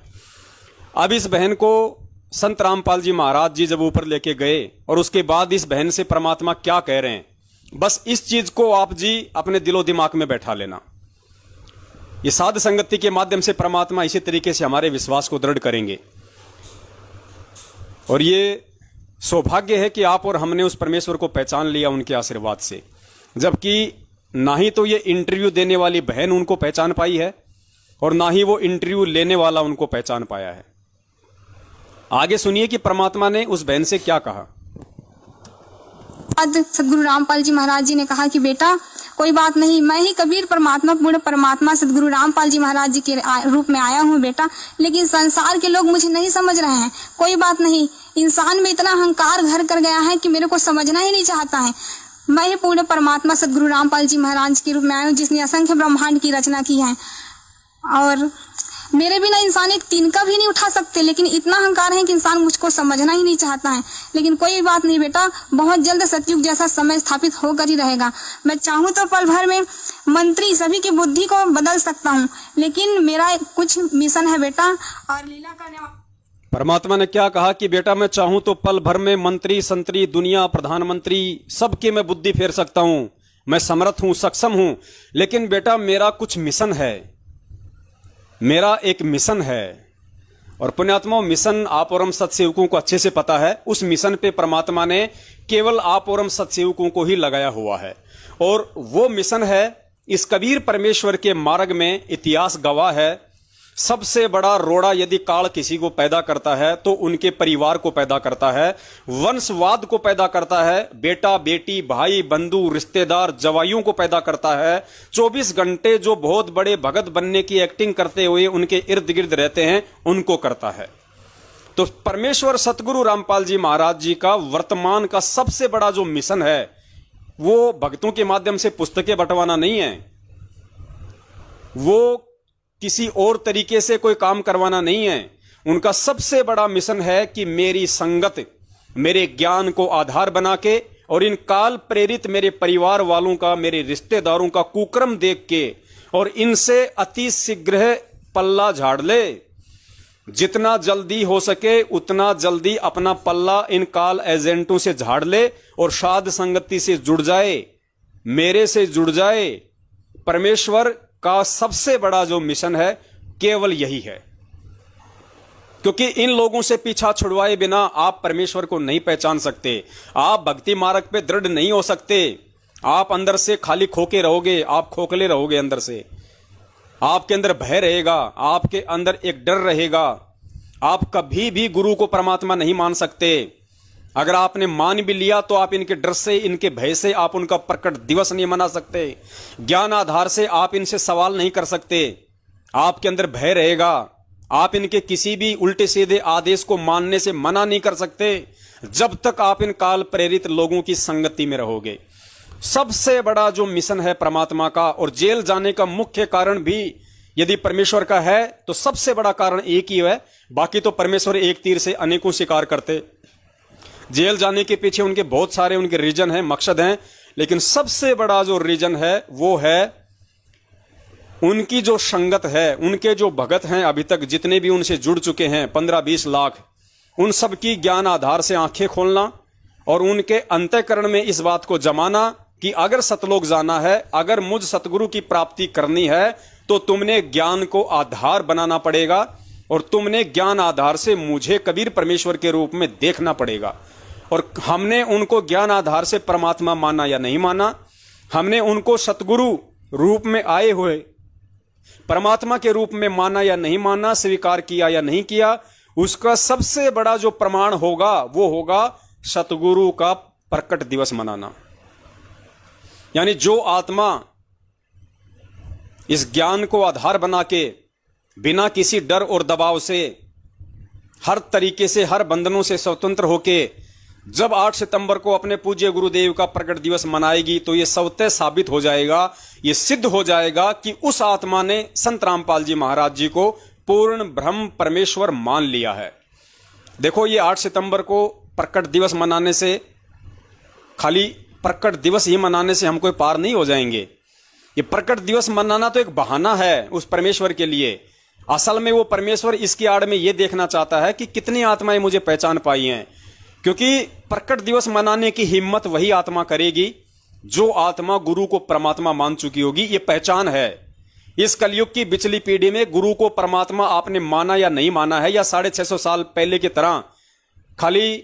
अब इस बहन को संत रामपाल जी महाराज जी जब ऊपर लेके गए और उसके बाद इस बहन से परमात्मा क्या कह रहे हैं, बस इस चीज को आप जी अपने दिलो दिमाग में बैठा लेना। ये साध संगति के माध्यम से परमात्मा इसी तरीके से हमारे विश्वास को दृढ़ करेंगे। और ये सौभाग्य है कि आप और हमने उस परमेश्वर को पहचान लिया उनके आशीर्वाद से, जबकि ना ही तो ये इंटरव्यू देने वाली बहन उनको पहचान पाई है और ना ही वो इंटरव्यू लेने वाला उनको पहचान पाया है। आगे सुनिए कि परमात्मा ने उस बहन से क्या कहा।
सदगुरु रामपाल जी महाराज जी ने कहा कि बेटा कोई बात नहीं, मैं ही कबीर परमात्मा पूर्ण परमात्मा सदगुरु रामपाल जी महाराज जी के रूप में आया हूँ बेटा, लेकिन संसार के लोग मुझे नहीं समझ रहे हैं। कोई बात नहीं, इंसान में इतना अहंकार घर कर गया है कि मेरे को समझना ही नहीं चाहता है। मैं ही पूर्ण परमात्मा सदगुरु रामपाल जी महाराज के रूप में आया हूँ, जिसने असंख्य ब्रह्मांड की रचना की है। और मेरे बिना इंसान एक तिनका भी नहीं उठा सकते, लेकिन इतना अहंकार है कि इंसान मुझको समझना ही नहीं चाहता है। लेकिन कोई बात नहीं बेटा, बहुत जल्द सतयुग जैसा समय स्थापित होकर ही रहेगा। मैं चाहूँ तो पल भर में मंत्री सभी की बुद्धि को बदल सकता हूँ, लेकिन मेरा कुछ मिशन है बेटा। और लीला करने
परमात्मा ने क्या कहा कि बेटा मैं चाहूं तो पल भर में मंत्री संतरी दुनिया प्रधानमंत्री सबके मैं बुद्धि फेर सकता हूं, मैं समर्थ हूं, सक्षम हूं, लेकिन बेटा मेरा कुछ मिशन है, मेरा एक मिशन है। और पुण्यात्मा मिशन आप और हम सत्सेवकों को अच्छे से पता है। उस मिशन पे परमात्मा ने केवल आप और हम सत्सेवकों को ही लगाया हुआ है, और वो मिशन है इस कबीर परमेश्वर के मार्ग में। इतिहास गवाह है, सबसे बड़ा रोड़ा यदि काल किसी को पैदा करता है तो उनके परिवार को पैदा करता है, वंशवाद को पैदा करता है, बेटा बेटी भाई बंधु रिश्तेदार जवाइयों को पैदा करता है। 24 घंटे जो बहुत बड़े भगत बनने की एक्टिंग करते हुए उनके इर्द गिर्द रहते हैं उनको करता है। तो परमेश्वर सतगुरु रामपाल जी महाराज जी का वर्तमान का सबसे बड़ा जो मिशन है वो भक्तों के माध्यम से पुस्तकें बंटवाना नहीं है, वो किसी और तरीके से कोई काम करवाना नहीं है। उनका सबसे बड़ा मिशन है कि मेरी संगत मेरे ज्ञान को आधार बना के और इन काल प्रेरित मेरे परिवार वालों का, मेरे रिश्तेदारों का कुकर्म देख के और इनसे अति शीघ्र पल्ला झाड़ ले। जितना जल्दी हो सके उतना जल्दी अपना पल्ला इन काल एजेंटों से झाड़ ले और साध संगति से जुड़ जाए, मेरे से जुड़ जाए। परमेश्वर का सबसे बड़ा जो मिशन है केवल यही है, क्योंकि इन लोगों से पीछा छुड़वाए बिना आप परमेश्वर को नहीं पहचान सकते, आप भक्ति मार्ग पे दृढ़ नहीं हो सकते। आप अंदर से खाली खोके रहोगे, आप खोखले रहोगे, अंदर से आपके अंदर भय रहेगा, आपके अंदर एक डर रहेगा। आप कभी भी गुरु को परमात्मा नहीं मान सकते। अगर आपने मान भी लिया तो आप इनके डर से, इनके भय से आप उनका प्रकट दिवस नहीं मना सकते। ज्ञान आधार से आप इनसे सवाल नहीं कर सकते, आपके अंदर भय रहेगा। आप इनके किसी भी उल्टे सीधे आदेश को मानने से मना नहीं कर सकते जब तक आप इन काल प्रेरित लोगों की संगति में रहोगे। सबसे बड़ा जो मिशन है परमात्मा का, और जेल जाने का मुख्य कारण भी यदि परमेश्वर का है तो सबसे बड़ा कारण एक ही है। बाकी तो परमेश्वर एक तीर से अनेकों शिकार करते। जेल जाने के पीछे उनके बहुत सारे उनके रीजन हैं, मकसद हैं, लेकिन सबसे बड़ा जो रीजन है वो है उनकी जो संगत है, उनके जो भगत हैं अभी तक जितने भी उनसे जुड़ चुके हैं 15-20 लाख, उन सब की ज्ञान आधार से आंखें खोलना और उनके अंतःकरण में इस बात को जमाना कि अगर सतलोक जाना है, अगर मुझ सतगुरु की प्राप्ति करनी है तो तुमने ज्ञान को आधार बनाना पड़ेगा और तुमने ज्ञान आधार से मुझे कबीर परमेश्वर के रूप में देखना पड़ेगा। और हमने उनको ज्ञान आधार से परमात्मा माना या नहीं माना, हमने उनको सतगुरु रूप में आए हुए परमात्मा के रूप में माना या नहीं माना, स्वीकार किया या नहीं किया, उसका सबसे बड़ा जो प्रमाण होगा वो होगा सतगुरु का प्रकट दिवस मनाना। यानी जो आत्मा इस ज्ञान को आधार बना के बिना किसी डर और दबाव से, हर तरीके से, हर बंधनों से स्वतंत्र होके जब 8 सितंबर को अपने पूज्य गुरुदेव का प्रकट दिवस मनाएगी तो ये स्वतः साबित हो जाएगा, ये सिद्ध हो जाएगा कि उस आत्मा ने संत रामपाल जी महाराज जी को पूर्ण ब्रह्म परमेश्वर मान लिया है। देखो, ये 8 सितंबर को प्रकट दिवस मनाने से, खाली प्रकट दिवस ही मनाने से हम कोई पार नहीं हो जाएंगे। ये प्रकट दिवस मनाना तो एक बहाना है उस परमेश्वर के लिए। असल में वो परमेश्वर इसकी आड़ में ये देखना चाहता है कि कितनी आत्माएं मुझे पहचान पाई हैं, क्योंकि प्रकट दिवस मनाने की हिम्मत वही आत्मा करेगी जो आत्मा गुरु को परमात्मा मान चुकी होगी। ये पहचान है। इस कलयुग की पिछली पीढ़ी में गुरु को परमात्मा आपने माना या नहीं माना है, या 650 साल पहले की तरह खाली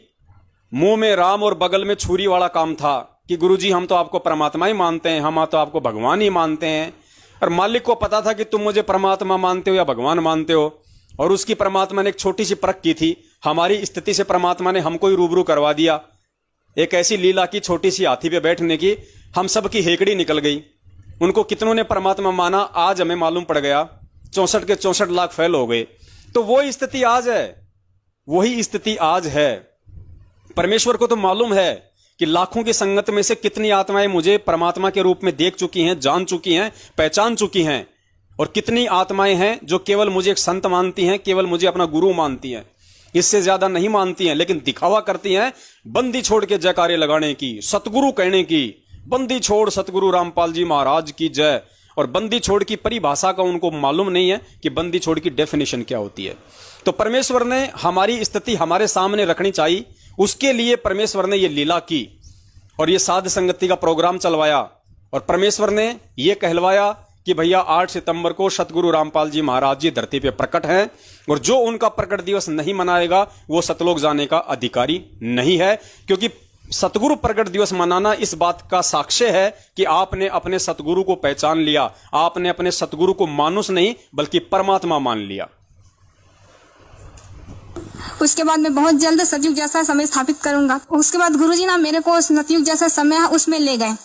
मुंह में राम और बगल में छुरी वाला काम था कि गुरुजी हम तो आपको परमात्मा ही मानते हैं, हम तो आपको भगवान ही मानते हैं। और मालिक को पता था कि तुम मुझे परमात्मा मानते हो या भगवान मानते हो, और उसकी परमात्मा ने एक छोटी सी परख की थी। हमारी स्थिति से परमात्मा ने हमको ही रूबरू करवा दिया। एक ऐसी लीला की छोटी सी हाथी पे बैठने की, हम सब की हेकड़ी निकल गई। उनको कितनों ने परमात्मा माना आज हमें मालूम पड़ गया, 64 के 64 लाख फेल हो गए। तो वो स्थिति आज है, वही स्थिति आज है। परमेश्वर को तो मालूम है कि लाखों की संगत में से कितनी आत्माएं मुझे परमात्मा के रूप में देख चुकी हैं, जान चुकी हैं, पहचान चुकी हैं। और कितनी आत्माएं हैं जो केवल मुझे एक संत मानती हैं, केवल मुझे अपना गुरु मानती हैं, इससे ज्यादा नहीं मानती हैं, लेकिन दिखावा करती हैं बंदी छोड़ के जयकारे लगाने की, सतगुरु कहने की, बंदी छोड़ सतगुरु रामपाल जी महाराज की जय। और बंदी छोड़ की परिभाषा का उनको मालूम नहीं है कि बंदी छोड़ की डेफिनेशन क्या होती है। तो परमेश्वर ने हमारी स्थिति हमारे सामने रखनी चाहिए, उसके लिए परमेश्वर ने यह लीला की और यह साध संगति का प्रोग्राम चलवाया। और परमेश्वर ने यह कहलवाया कि भैया 8 सितंबर को सतगुरु रामपाल जी महाराज जी धरती पे प्रकट हैं, और जो उनका प्रकट दिवस नहीं मनाएगा वो सतलोक जाने का अधिकारी नहीं है। क्योंकि सतगुरु प्रकट दिवस मनाना इस बात का साक्ष्य है कि आपने अपने सतगुरु को पहचान लिया, आपने अपने सतगुरु को मानुष नहीं बल्कि परमात्मा मान लिया।
उसके बाद मैं बहुत जल्द सतयुग जैसा समय स्थापित करूंगा। उसके बाद गुरुजी ना मेरे को सतयुग जैसा समय है उसमें ले गए।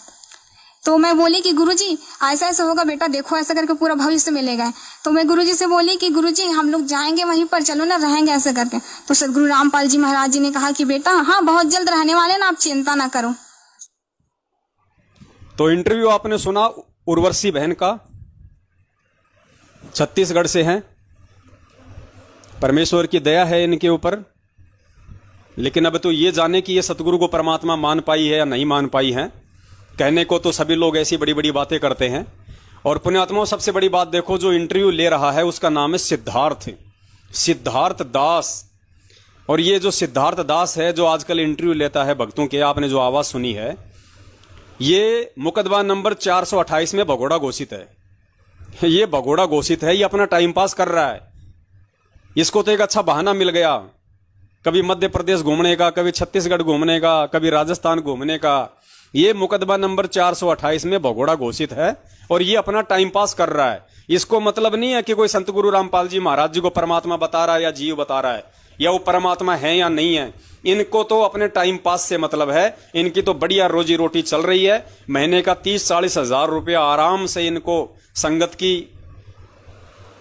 तो मैं बोली कि गुरुजी ऐसा ऐसा होगा बेटा, देखो ऐसा करके पूरा भविष्य में ले गए। तो मैं गुरुजी से बोली कि गुरुजी हम लोग जाएंगे वहीं पर, चलो ना रहेंगे ऐसे करके। तो सतगुरु रामपाल जी महाराज जी ने कहा कि बेटा हाँ बहुत जल्द रहने वाले ना, आप चिंता ना करो।
तो इंटरव्यू आपने सुना उर्वशी बहन का, छत्तीसगढ़ से हैं। परमेश्वर की दया है इनके ऊपर, लेकिन अब तो ये जाने कि ये सतगुरु को परमात्मा मान पाई है या नहीं मान पाई है। कहने को तो सभी लोग ऐसी बड़ी बड़ी बातें करते हैं। और पुण्यात्माओं सबसे बड़ी बात देखो, जो इंटरव्यू ले रहा है उसका नाम है सिद्धार्थ दास। और ये जो सिद्धार्थ दास है जो आजकल इंटरव्यू लेता है भक्तों के, आपने जो आवाज सुनी है, ये मुकदमा नंबर 428 में भगोड़ा घोषित है। ये भगोड़ा घोषित है, ये अपना टाइम पास कर रहा है। इसको तो एक अच्छा बहाना मिल गया, कभी मध्य प्रदेश घूमने का, कभी छत्तीसगढ़ घूमने का, कभी राजस्थान घूमने का। ये मुकदमा नंबर 428 में भगोड़ा घोषित है और ये अपना टाइम पास कर रहा है। इसको मतलब नहीं है कि कोई संत गुरु रामपाल जी महाराज जी को परमात्मा बता रहा है या जीव बता रहा है, या वो परमात्मा है या नहीं है। इनको तो अपने टाइम पास से मतलब है। इनकी तो बढ़िया रोजी रोटी चल रही है। महीने का 30-40 हजार रुपया आराम से इनको संगत की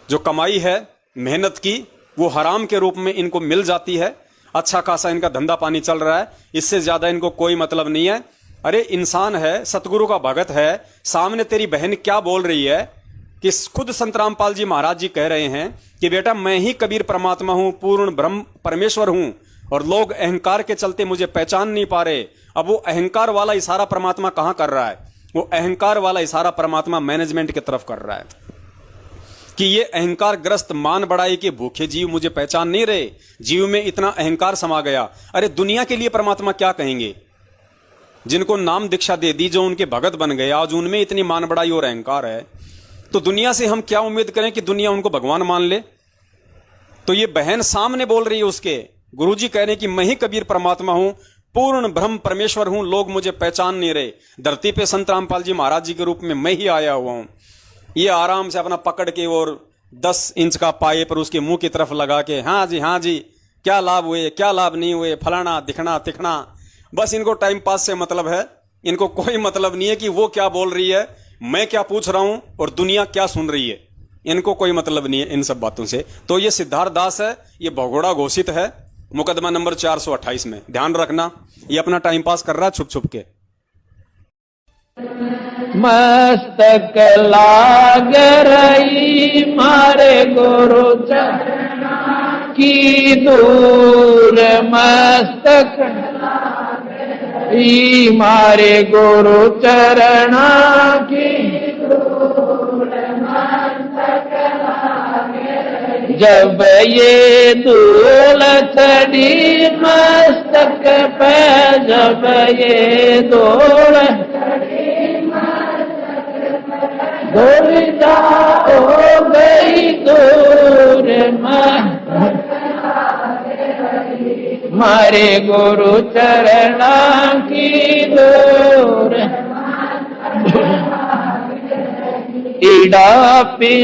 जो कमाई है, मेहनत की, वो हराम के रूप में इनको मिल जाती है। अच्छा खासा इनका धंधा पानी चल रहा है, इससे ज्यादा इनको कोई मतलब नहीं है। अरे इंसान है, सतगुरु का भगत है, सामने तेरी बहन क्या बोल रही है कि खुद संत रामपाल जी महाराज जी कह रहे हैं कि बेटा मैं ही कबीर परमात्मा हूं, पूर्ण ब्रह्म परमेश्वर हूं, और लोग अहंकार के चलते मुझे पहचान नहीं पा रहे। अब वो अहंकार वाला इशारा परमात्मा कहां कर रहा है? वो अहंकार वाला इशारा परमात्मा मैनेजमेंट की तरफ कर रहा है कि ये अहंकार ग्रस्त मान बढ़ाई के भूखे जीव मुझे पहचान नहीं रहे। जीव में इतना अहंकार समा गया। अरे दुनिया के लिए परमात्मा क्या कहेंगे? जिनको नाम दीक्षा दे दी, जो उनके भगत बन गए, आज उनमें इतनी मान बढ़ाई और अहंकार है, तो दुनिया से हम क्या उम्मीद करें कि दुनिया उनको भगवान मान ले? तो ये बहन सामने बोल रही है उसके, गुरुजी कह रहे हैं कि मैं ही कबीर परमात्मा हूं, पूर्ण ब्रह्म परमेश्वर हूं, लोग मुझे पहचान नहीं रहे। धरती पे संत रामपाल जी महाराज जी के रूप में मैं ही आया हुआ हूं। ये आराम से अपना पकड़ के और 10 इंच का पाए पर उसके मुंह की तरफ लगा के, हाँ जी क्या लाभ हुए, क्या लाभ नहीं हुए, फलाना दिखना तिखना। बस इनको टाइम पास से मतलब है। इनको कोई मतलब नहीं है कि वो क्या बोल रही है, मैं क्या पूछ रहा हूं और दुनिया क्या सुन रही है। इनको कोई मतलब नहीं है इन सब बातों से। तो ये सिद्धार्थ दास है, ये भगोड़ा घोषित है मुकदमा नंबर 428 में। ध्यान रखना, ये अपना टाइम पास कर रहा है छुप छुप के।
मस्तक लाग रही मारे गुरु चरण की दूर, मस्तक मारे गुरु चरण की दूर, मस्तक जब ये धूल चढ़ी मस्तक पे, जब ये धूल धूलिता हो गई दूर, मारे गुरु चरण की दूर, ईड़ा पे